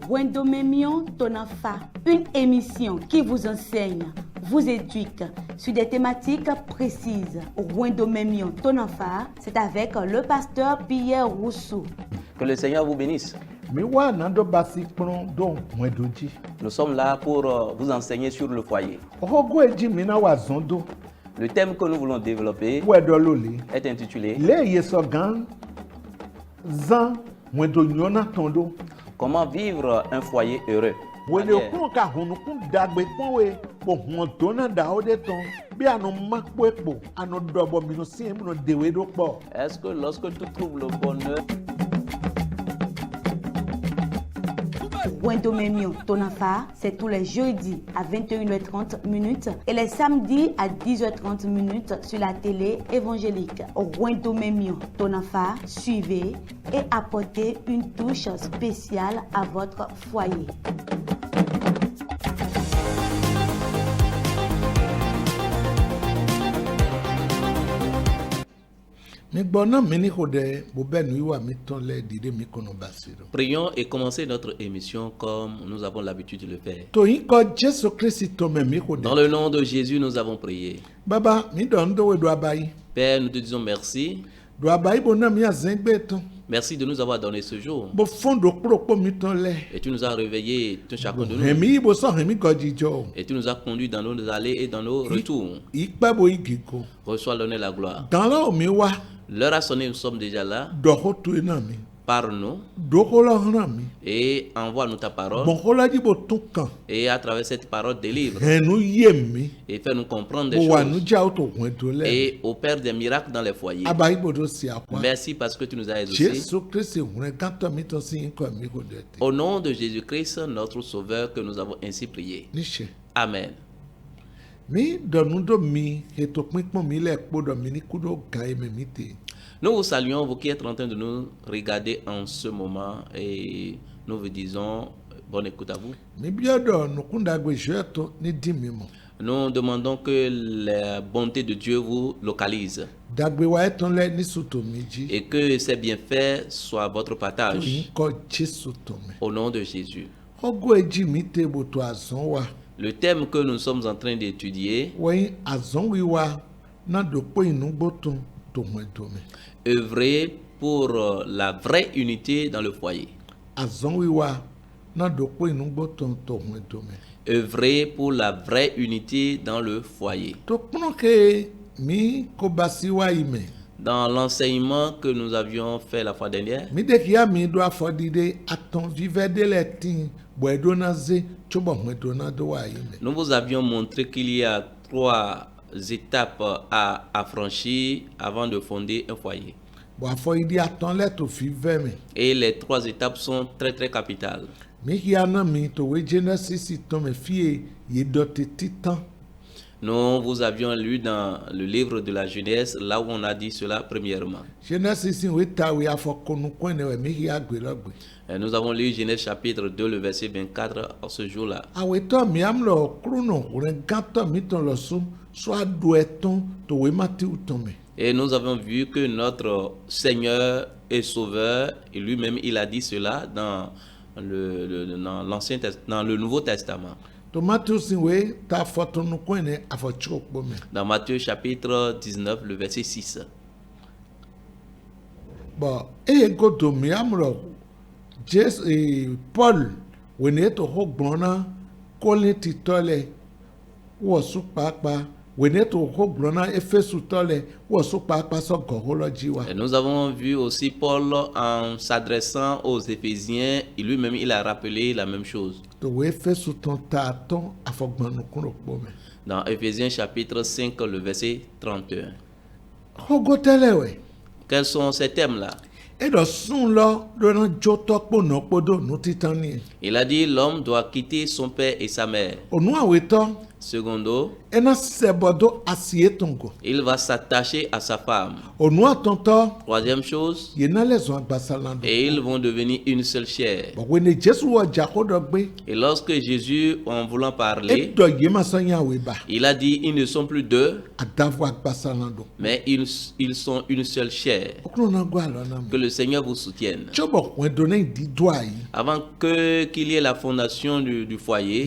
Wendomemion Tonafa, une émission qui vous enseigne, vous éduque sur des thématiques précises. Wendomemion Tonafa, c'est avec le pasteur Pierre Rousseau. Que le Seigneur vous bénisse. Nous sommes là pour vous enseigner sur le foyer. Le thème que nous voulons développer est intitulé Comment vivre un foyer heureux. Est-ce que lorsque tu trouves le bonheur, Wendomemion Tonafa, c'est tous les jeudis à 21h30 et les samedis à 10h30 sur la télé évangélique. Wendomemion Tonafa, suivez et apportez une touche spéciale à votre foyer. prions et commencer notre émission comme nous avons l'habitude de le faire. Dans le nom de Jésus, nous avons prié. Père, nous te disons merci. Merci de nous avoir donné ce jour. Et tu nous as réveillés, tout chacun de nous. Et tu nous as conduits dans nos allées et dans nos retours. Reçois l'honneur et la gloire. L'heure a sonné, nous sommes déjà là. Parle-nous et envoie-nous ta parole. Et à travers cette parole, délivre et fais-nous comprendre des choses. Et opère des miracles dans les foyers. Merci parce que tu nous as exaucés. Au nom de Jésus-Christ, notre Sauveur, que nous avons ainsi prié. Amen. Nous vous saluons, vous qui êtes en train de nous regarder en ce moment, et nous vous disons bonne écoute à vous. Nous demandons que la bonté de Dieu vous localise et que ses bienfaits soient votre partage. Au nom de Jésus. Le thème que nous sommes en train d'étudier, œuvrer pour la vraie unité dans le foyer. Œuvrer pour la vraie unité dans le foyer. Dans l'enseignement que nous avions fait la fois dernière, nous vous avions montré qu'il y a 3 étapes à franchir avant de fonder un foyer. Et les 3 étapes sont très très capitales. Nous vous avions lu dans le livre de la Genèse, là où on a dit cela premièrement. Et nous avons lu Genèse chapitre 2, le verset 24 en ce jour-là. Et nous avons vu que notre Seigneur et Sauveur, et lui-même, il a dit cela dans le Nouveau Testament. Dans Matthieu chapitre 19, le verset 6. Paul, Et nous avons vu aussi Paul en s'adressant aux Éphésiens, et lui-même il a rappelé la même chose. Dans Éphésiens chapitre 5, le verset 31. Quels sont ces thèmes-là? Il a dit l'homme doit quitter son père et sa mère. Secondo, il va s'attacher à sa femme. Troisième chose, et ils vont devenir une seule chair. Et lorsque Jésus, en voulant parler, il a dit, ils ne sont plus deux, mais ils sont une seule chair. Que le Seigneur vous soutienne. Avant qu'il y ait la fondation du foyer,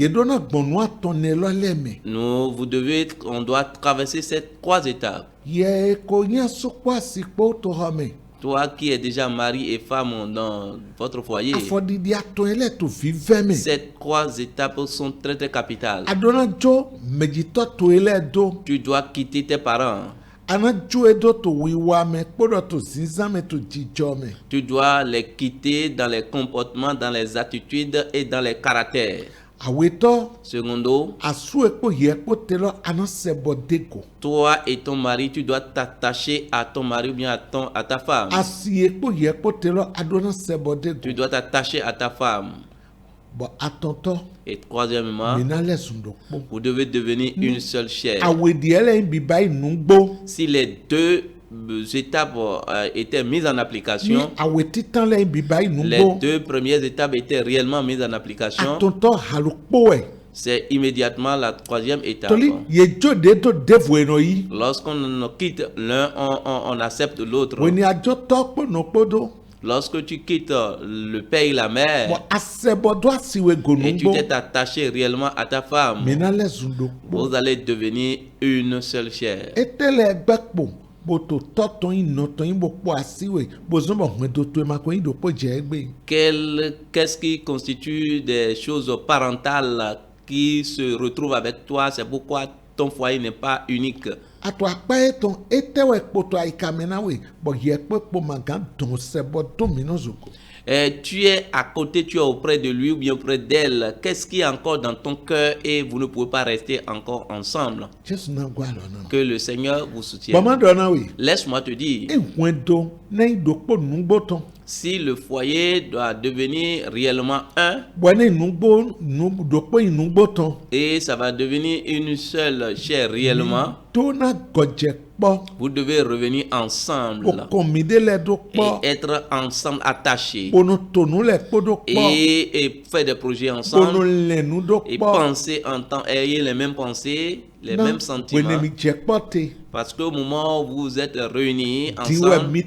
on doit traverser ces 3 étapes. Toi qui es déjà mari et femme dans votre foyer, ces 3 étapes sont très très capitales. Tu dois quitter tes parents. Tu dois les quitter dans les comportements, dans les attitudes et dans les caractères. Secondo, toi et ton mari, tu dois t'attacher à ton mari ou bien à ta femme. Tu dois t'attacher à ta femme. Et troisièmement, vous devez devenir une seule chair. Si les 2 étapes étaient mises en application, les 2 premières étapes étaient réellement mises en application, c'est immédiatement la 3e étape. Lorsqu'on quitte l'un, on accepte l'autre. Lorsque tu quittes le père et la mère, et tu t'es attaché réellement à ta femme, vous allez devenir une seule chair. Qu'est-ce qui constitue des choses parentales qui se retrouvent avec toi? C'est pourquoi ton foyer n'est pas unique. Tu es à côté, tu es auprès de lui ou bien auprès d'elle. Qu'est-ce qui est encore dans ton cœur et vous ne pouvez pas rester encore ensemble? Que le Seigneur vous soutienne. Laisse-moi te dire, si le foyer doit devenir réellement un, et ça va devenir une seule chair réellement, vous devez revenir ensemble et être ensemble attachés et faire des projets ensemble et penser en temps, ayez les mêmes pensées, les mêmes sentiments. Parce qu'au moment où vous êtes réunis ensemble,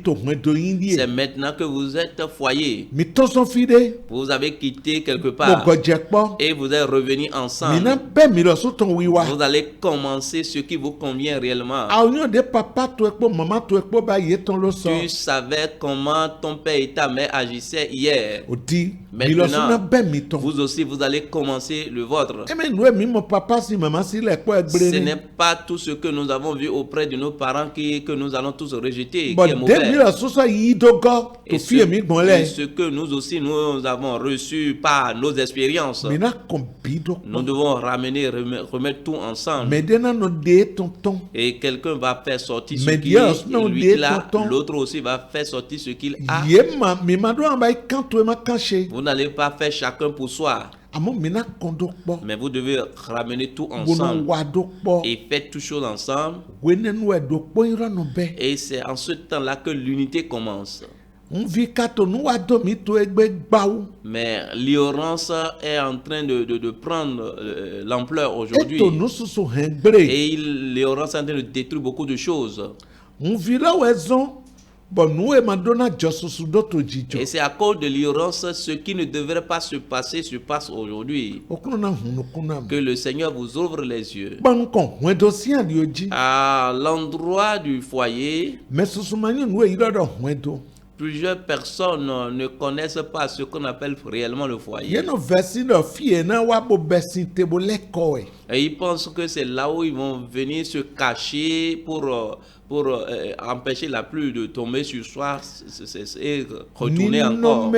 c'est maintenant que vous êtes foyer. Vous avez quitté quelque part et vous êtes revenus ensemble. Vous allez commencer ce qui vous convient réellement. Tu savais comment ton père et ta mère agissaient hier. Maintenant, vous aussi, vous allez commencer le vôtre. Ce n'est pas tout ce que nous avons vu auprès de nos parents que nous allons tous rejeter, qui est mauvais. Et ce que nous aussi, nous avons reçu par nos expériences, nous devons ramener, remettre tout ensemble. Et quelqu'un va faire sortir ce qu'il a, l'autre aussi va faire sortir ce qu'il a. Vous n'allez pas faire chacun pour soi. Mais vous devez ramener tout ensemble et faire toutes choses ensemble. Et c'est en ce temps-là que l'unité commence. Mais l'ignorance est en train de prendre l'ampleur aujourd'hui. Et l'ignorance est en train de détruire beaucoup de choses. Et c'est à cause de l'ignorance, ce qui ne devrait pas se passer se passe aujourd'hui. Que le Seigneur vous ouvre les yeux. À l'endroit du foyer, plusieurs personnes ne connaissent pas ce qu'on appelle réellement le foyer. Et ils pensent que c'est là où ils vont venir se cacher pour empêcher la pluie de tomber sur soi et retourner encore.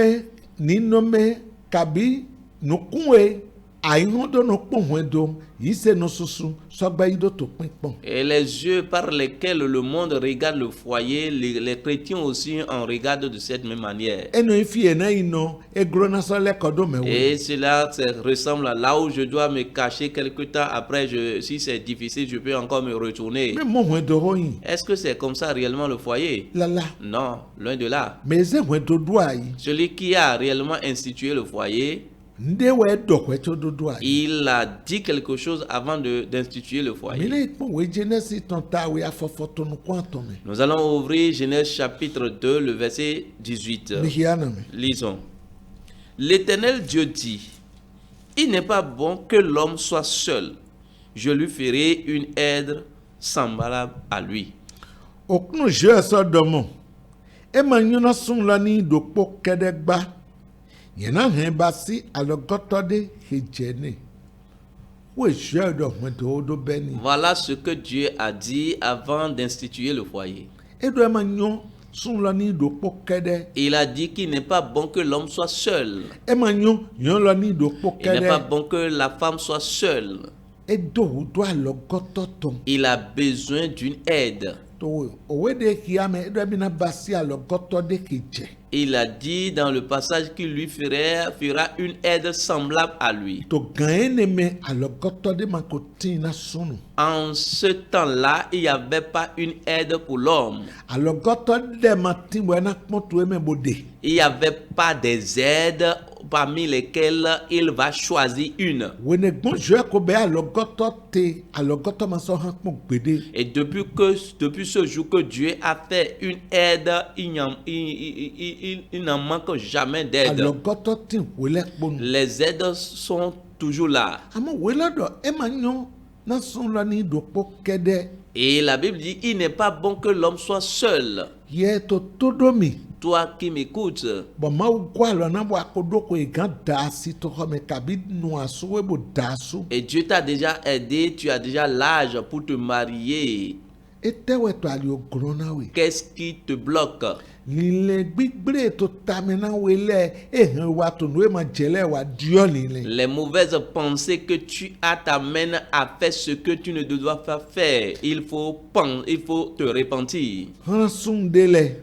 Et les yeux par lesquels le monde regarde le foyer, les chrétiens aussi en regardent de cette même manière. Et cela ressemble à là où je dois me cacher quelque temps après, si c'est difficile, je peux encore me retourner. Est-ce que c'est comme ça réellement le foyer? Non, loin de là. Celui qui a réellement institué le foyer, il a dit quelque chose avant d'instituer le foyer. Nous allons ouvrir Genèse chapitre 2, le verset 18. Lisons. L'Éternel Dieu dit, il n'est pas bon que l'homme soit seul. Je lui ferai une aide semblable à lui. Voilà ce que Dieu a dit avant d'instituer le foyer. Il a dit qu'il n'est pas bon que l'homme soit seul. Il n'est pas bon que la femme soit seule. Il a besoin d'une aide. Il a dit dans le passage qu'il lui fera une aide semblable à lui. En ce temps-là, il n'y avait pas une aide pour l'homme. Il n'y avait pas des aides parmi lesquelles il va choisir une. Et depuis ce jour que Dieu a fait une aide, il n'en manque jamais d'aide. Les aides sont toujours là. Et la Bible dit, il n'est pas bon que l'homme soit seul. Toi qui m'écoutes, et Dieu t'a déjà aidé, tu as déjà l'âge pour te marier. Qu'est-ce qui te bloque? Les mauvaises pensées que tu as t'amènent à faire ce que tu ne dois pas faire. Il faut te repentir.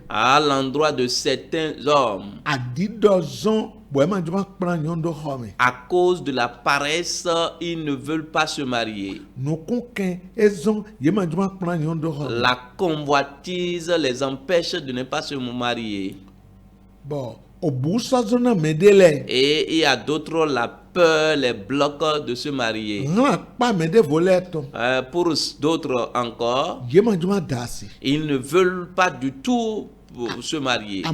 À l'endroit de certains hommes, à cause de la paresse, ils ne veulent pas se marier. La convoitise les empêche de ne pas se marier. Et il y a d'autres, la peur les bloque de se marier. Pour d'autres encore, ils ne veulent pas du tout se marier.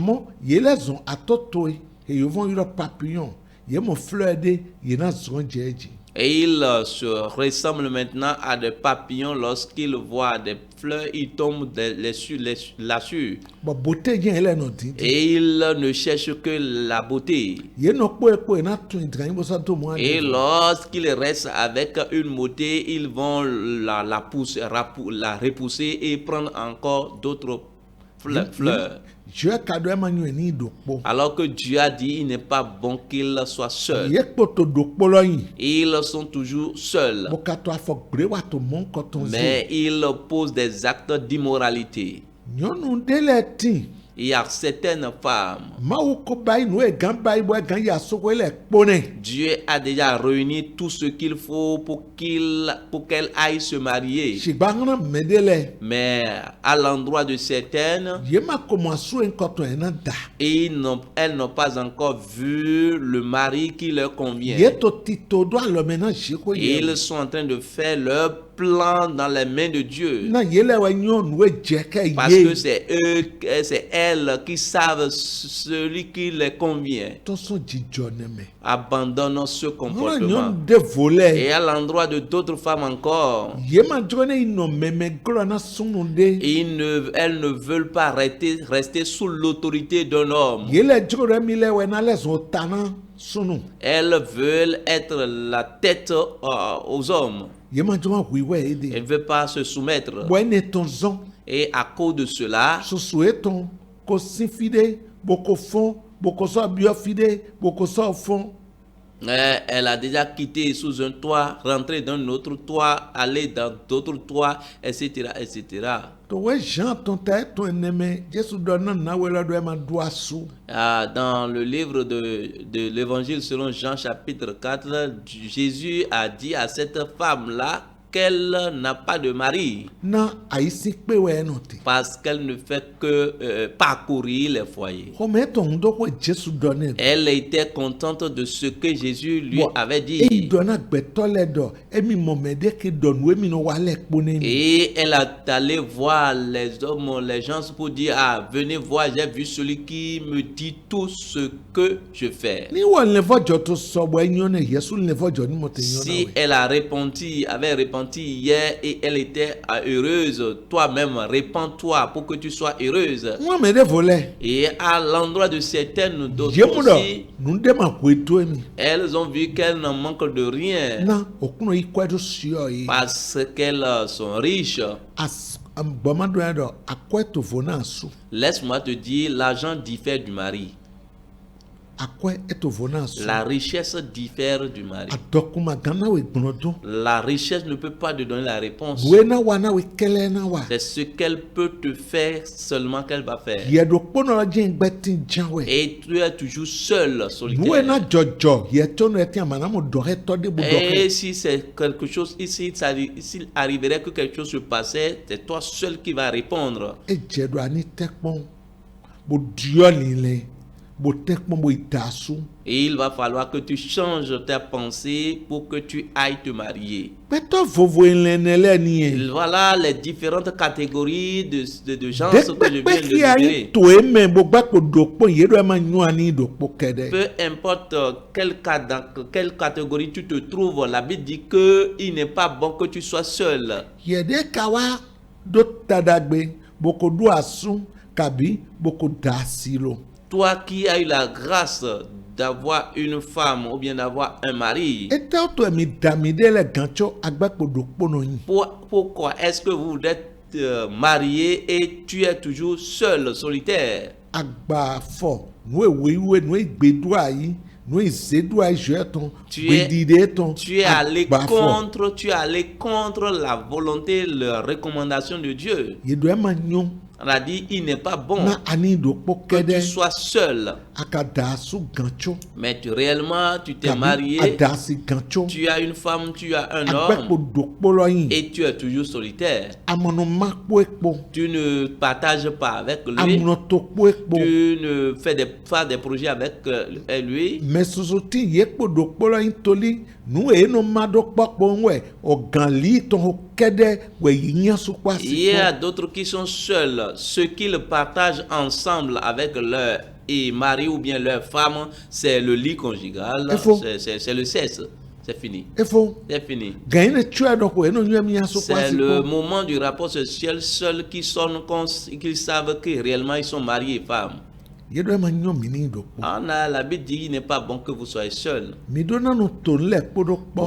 Et ils se ressemblent maintenant à des papillons. Lorsqu'ils voient des fleurs, ils tombent là-dessus. Et ils ne cherchent que la beauté. Et lorsqu'ils restent avec une beauté, ils vont la repousser et prendre encore d'autres fleurs. Alors que Dieu a dit, il n'est pas bon qu'ils soient seuls. Ils sont toujours seuls. Mais ils posent des actes d'immoralité. Il y a certaines femmes, Dieu a déjà réuni tout ce qu'il faut pour qu'elles aillent se marier. Mais à l'endroit de certaines, elles n'ont pas encore vu le mari qui leur convient. Et ils sont en train de faire leur plan dans les mains de Dieu. Parce que c'est elles qui savent celui qui les convient. Abandonnons ce comportement. Et à l'endroit de d'autres femmes encore, elles ne veulent pas rester sous l'autorité d'un homme. Elles veulent être la tête aux hommes. Elle ne veut pas se soumettre. Et à cause de cela, Elle a déjà quitté sous un toit, rentré dans un autre toit, allé dans d'autres toits, etc., etc. Dans le livre de l'évangile selon Jean chapitre 4, Jésus a dit à cette femme-là qu'elle n'a pas de mari parce qu'elle ne fait que parcourir les foyers. Elle était contente de ce que Jésus lui avait dit. Et elle est allée voir les hommes, les gens pour dire: ah, venez voir, j'ai vu celui qui me dit tout ce que je fais. Si elle a avait répondu hier et elle était heureuse, toi-même répands-toi pour que tu sois heureuse. Et à l'endroit de certaines d'autres aussi, elles ont vu qu'elles n'en manquent de rien parce qu'elles sont riches. Laisse-moi te dire, l'argent diffère du mari. La richesse diffère du mari. La richesse ne peut pas te donner la réponse. C'est ce qu'elle peut te faire seulement qu'elle va faire. Et tu es toujours seul, solitaire. Et si c'est quelque chose ici, s'il arriverait que quelque chose se passait, c'est toi seul qui va répondre. Et il va falloir que tu changes ta pensée pour que tu ailles te marier. Voilà les différentes catégories de gens que je viens de libérer. Peu importe dans quelle catégorie tu te trouves, la Bible dit qu'il n'est pas bon que tu sois seul. Toi qui as eu la grâce d'avoir une femme ou bien d'avoir un mari, pourquoi est-ce que vous êtes marié et tu es toujours seul, solitaire? Tu es allé contre la volonté, la recommandation de Dieu. On a dit, il n'est pas bon que tu sois seul. Mais réellement, tu t'es marié, tu as une femme, tu as un homme, et tu es toujours solitaire. Tu ne partages pas avec lui, tu ne fais pas des projets avec lui. Il y a d'autres qui sont seuls. Ce qu'ils partagent ensemble avec leur mari ou bien leur femme, c'est le lit conjugal, c'est le sexe. C'est fini. C'est fini. C'est le moment du rapport sexuel seul qui sonne, qu'ils savent que réellement ils sont mariés et femmes. La Bible dit qu'il n'est pas bon que vous soyez seul. Vous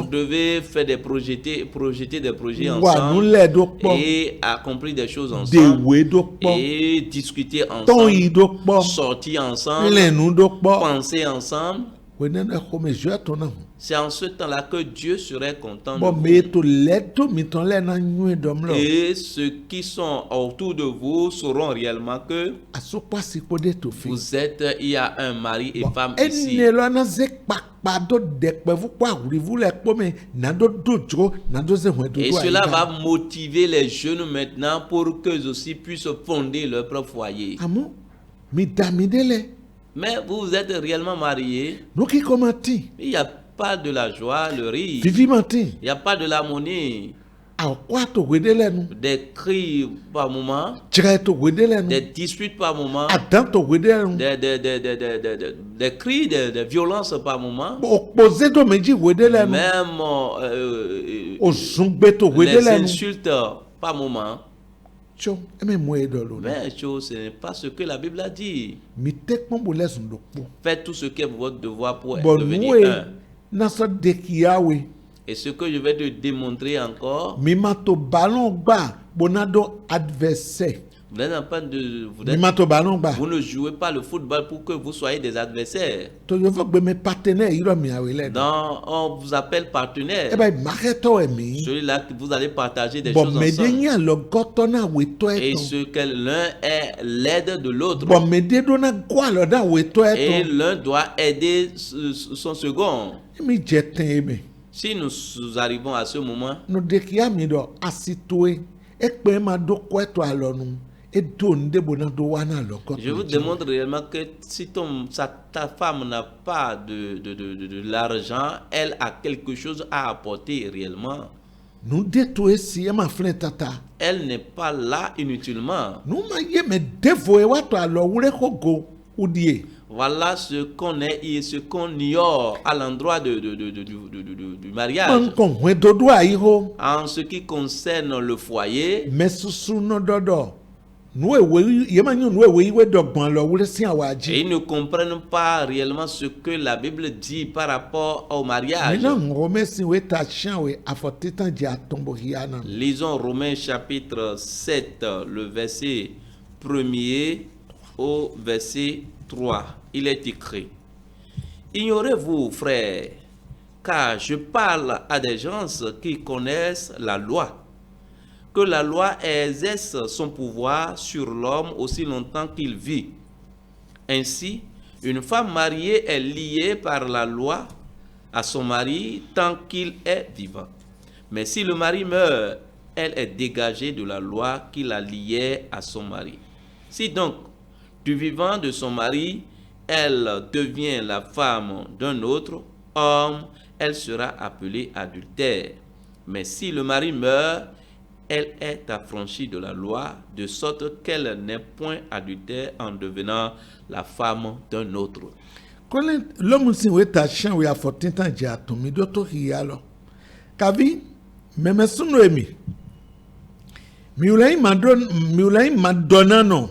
devez faire projeter des projets ensemble et accomplir des choses ensemble et discuter ensemble, sortir ensemble, penser ensemble. C'est en ce temps-là que Dieu serait content de vous. Et ceux qui sont autour de vous sauront réellement que vous êtes, il y a un mari et femme ici. Et cela va motiver les jeunes maintenant pour qu'eux aussi puissent fonder leur propre foyer. Mais vous êtes réellement mariés. Il n'y a pas de la joie, le rire. Il n'y a pas de l'harmonie. Des cris par moment, des disputes par moment, des cris, des violences par moment, même les insultes par moment. Mais ce n'est pas ce que la Bible a dit. Faites tout ce qui est votre devoir pour devenir un. Et ce que je vais te démontrer encore, Vous n'êtes pas de vous ne jouez pas le football pour que vous soyez des adversaires. Non, on vous appelle partenaire. Celui-là que vous allez partager des choses ensemble. Et ce que l'un est l'aide de l'autre. Et l'un doit aider son second. Si nous arrivons à ce moment, je vous demande réellement que si ta femme n'a pas de l'argent, elle a quelque chose à apporter réellement. Elle n'est pas là inutilement. Voilà ce qu'on est et ce qu'on ignore à l'endroit du mariage. En ce qui concerne le foyer, et ils ne comprennent pas réellement ce que la Bible dit par rapport au mariage. Lisons Romains chapitre 7, le verset 1er au verset 3. Il est écrit: Ignorez-vous, frères, car je parle à des gens qui connaissent la loi, que la loi exerce son pouvoir sur l'homme aussi longtemps qu'il vit. Ainsi, une femme mariée est liée par la loi à son mari tant qu'il est vivant. Mais si le mari meurt, elle est dégagée de la loi qui la liait à son mari. Si donc, du vivant de son mari, elle devient la femme d'un autre homme, elle sera appelée adultère. Mais si le mari meurt, elle est affranchie de la loi, de sorte qu'elle n'est point adultère en devenant la femme d'un autre. L'homme si oui tachan oui a fortin tan ja to mi do to hialo. Kavi meme sunu emi. Mi ulai madonano.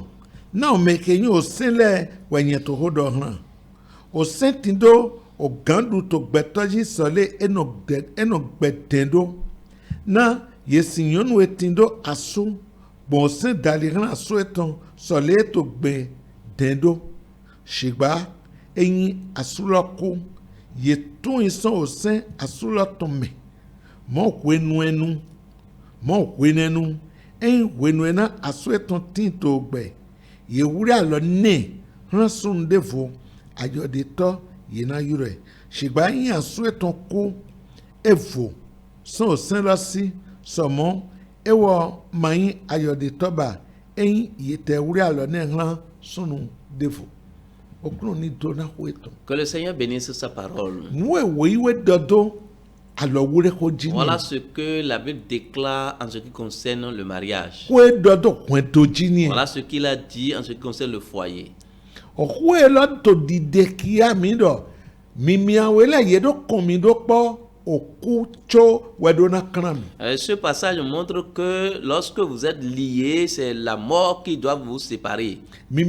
Na o mekenyi o senle wenye to hodo han. O sentindo o gandu to gbetoji sole eno gbetendo. Na yesinyon wetindo asu bon sen daliran asu eton sole to gbe dendo. Shigba eyin asuloko yetun isan o sen asuloton me. Mo kwenu enu. Mo kwenenu en wenu ena asu eton tinto gbe. Yewuri alo ne ransun devo ayode to yena yure. Shigba yin asu eton ko evo son sen losi somo ewo mayin ayode to ba en yete wuri alo ne ran sunu devo. Que le Seigneur bénisse sa parole. Voilà ce que la Bible déclare en ce qui concerne le mariage. Voilà ce qu'il a dit en ce qui concerne le foyer. Ce passage montre que lorsque vous êtes liés, c'est la mort qui doit vous séparer. Vous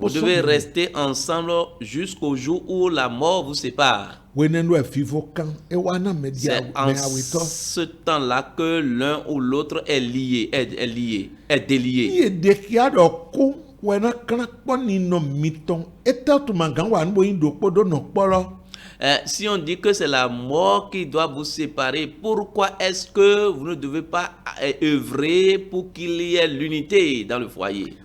devez rester ensemble jusqu'au jour où la mort vous sépare. C'est en ce temps-là que l'un ou l'autre est lié, est délié. Si on dit que c'est la mort qui doit vous séparer, pourquoi est-ce que vous ne devez pas œuvrer pour qu'il y ait l'unité dans le foyer?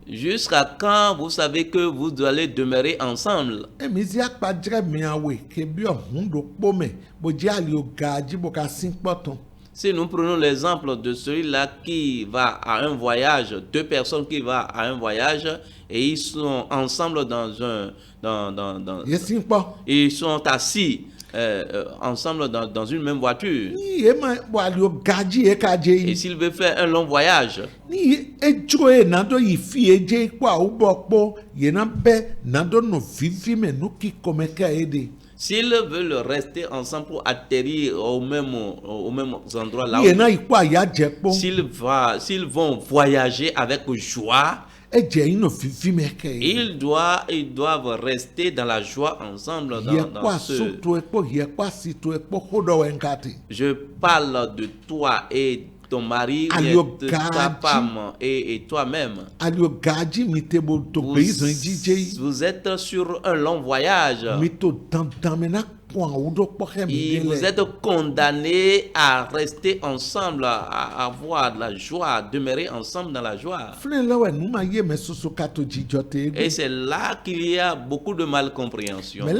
Jusqu'à quand vous savez que vous allez demeurer ensemble? Si nous prenons l'exemple de celui-là qui va à un voyage, deux personnes qui vont à un voyage et ils sont ensemble ils sont assis ensemble dans une même voiture. Et s'il veut faire un long voyage, s'ils veulent rester ensemble pour atterrir au même endroit là, s'ils vont voyager avec joie, Ils doivent rester dans la joie ensemble dans ce. Je parle de toi et ton mari, de ta femme et toi-même. Vous êtes sur un long voyage. Et vous êtes condamnés à rester ensemble, à avoir de la joie, à demeurer ensemble dans la joie. Et c'est là qu'il y a beaucoup de malcompréhension. Et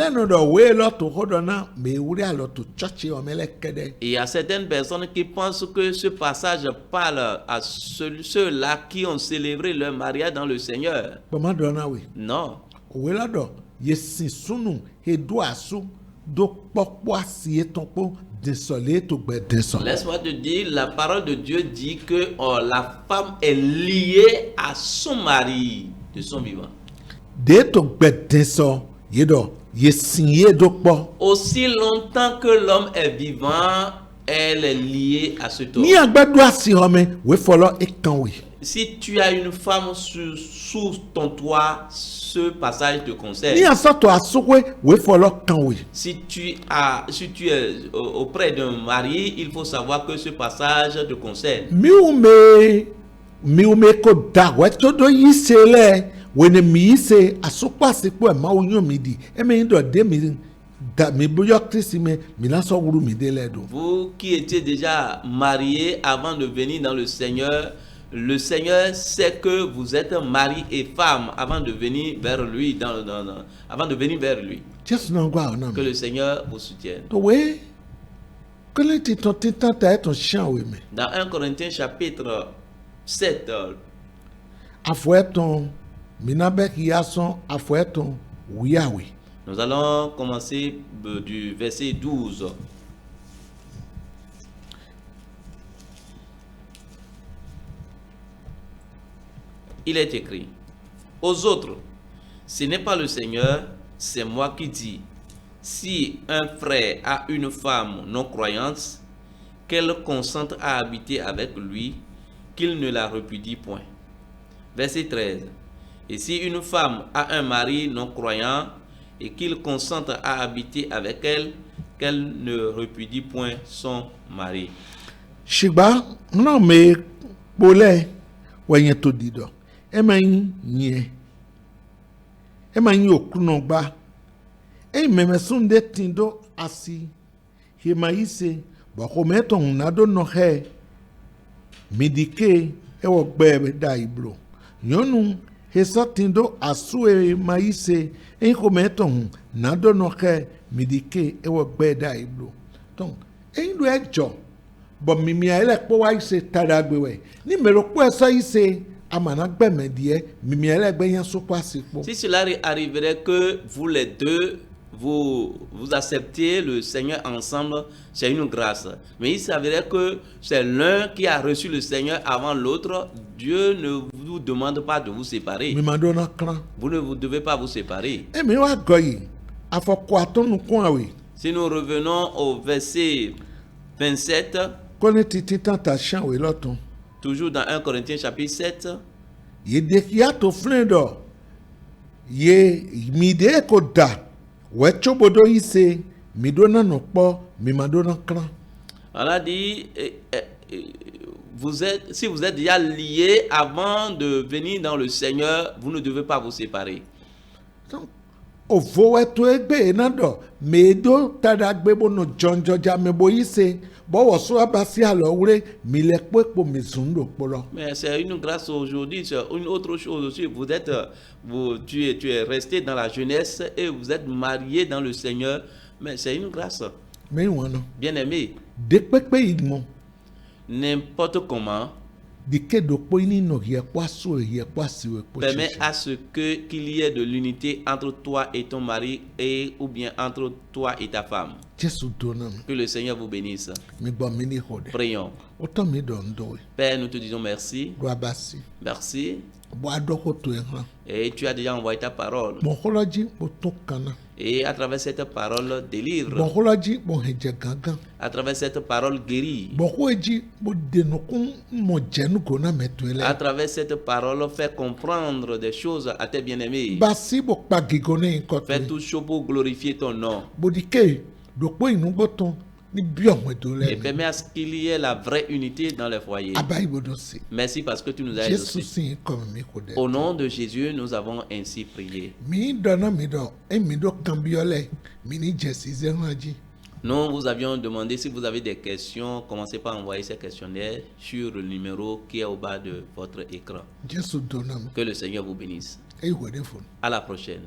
il y a certaines personnes qui pensent que ce passage parle à ceux-là qui ont célébré leur mariage dans le Seigneur. Non. Laisse-moi te dire, la parole de Dieu dit que la femme est liée à son mari de son vivant. Aussi longtemps que l'homme est vivant, elle est liée à ce homme. Si tu as une femme sous ton toit, ce passage te concerne. Si tu es auprès d'un mari, il faut savoir que ce passage te concerne. Vous qui étiez déjà mariés avant de venir dans le Seigneur sait que vous êtes mari et femme avant de venir vers lui. Avant de venir vers lui. Que le Seigneur vous soutienne. Dans 1 Corinthiens chapitre 7. Nous allons commencer du verset 12. Il est écrit: aux autres, ce n'est pas le Seigneur, c'est moi qui dis. Si un frère a une femme non croyante, qu'elle consente à habiter avec lui, qu'il ne la repudie point. Verset 13. Et si une femme a un mari non croyant et qu'il consente à habiter avec elle, qu'elle ne repudie point son mari. Shiba, non mais bolé, voyez tout dit. Emmanuel okunogba memesunde tindo asi himaise bakometo nado no he midike ewo gbe da iblo nyonu hesa tindo asu maise kometo nado no he midike ewo gbe da iblo ton ndo ejo bo mimi ele po wa ise taragbewe ni mero po esa ise. Si cela arriverait que vous les deux, vous acceptiez le Seigneur ensemble, c'est une grâce. Mais il s'avérait que c'est l'un qui a reçu le Seigneur avant l'autre. Dieu ne vous demande pas de vous séparer. Vous ne devez pas vous séparer. Si nous revenons au verset 27, toujours dans 1 Corinthiens chapitre 7. On a dit, si vous êtes déjà liés avant de venir dans le Seigneur, vous ne devez pas vous séparer. Mais c'est une grâce aujourd'hui, c'est une autre chose aussi. Tu es resté dans la jeunesse et vous êtes marié dans le Seigneur, mais c'est une grâce. Bien aimé, n'importe comment, permet à ce qu'il y ait de l'unité entre toi et ton mari ou bien entre toi et ta femme. Que le Seigneur vous bénisse. Prions. Père, nous te disons merci. Merci. Et tu as déjà envoyé ta parole. Et à travers cette parole délivre. À travers cette parole guérit. À travers cette parole fait comprendre des choses à tes bien-aimés. Fais tout chaud pour glorifier ton nom. Et permet à ce qu'il y ait la vraie unité dans les foyers. Merci parce que tu nous as exaucés. Au nom de Jésus, nous avons ainsi prié. Nous vous avions demandé si vous avez des questions, commencez par envoyer ces questionnaires sur le numéro qui est au bas de votre écran. Que le Seigneur vous bénisse. À la prochaine.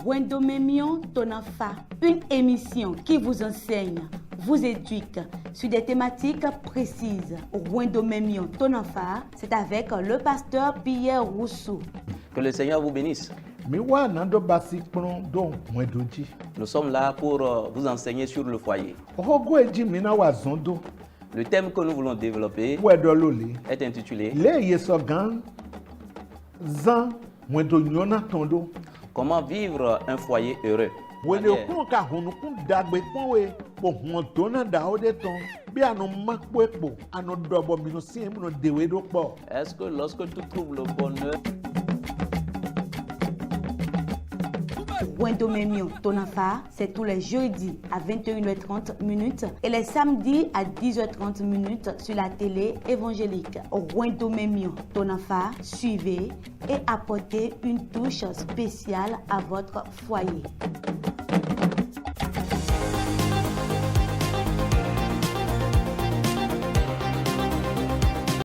Wendomemion Tonafa, une émission qui vous enseigne, vous éduque sur des thématiques précises. Wendomemion Tonafa, c'est avec le pasteur Pierre Rousseau. Que le Seigneur vous bénisse. Nous sommes là pour vous enseigner sur le foyer. Le thème que nous voulons développer est intitulé Comment vivre un foyer heureux. Est-ce que lorsque tu trouves le bonheur, Wendomemion Tonafa, c'est tous les jeudis à 21h30 et les samedis à 10h30 sur la télé évangélique. Wendomemion Tonafa, suivez et apportez une touche spéciale à votre foyer.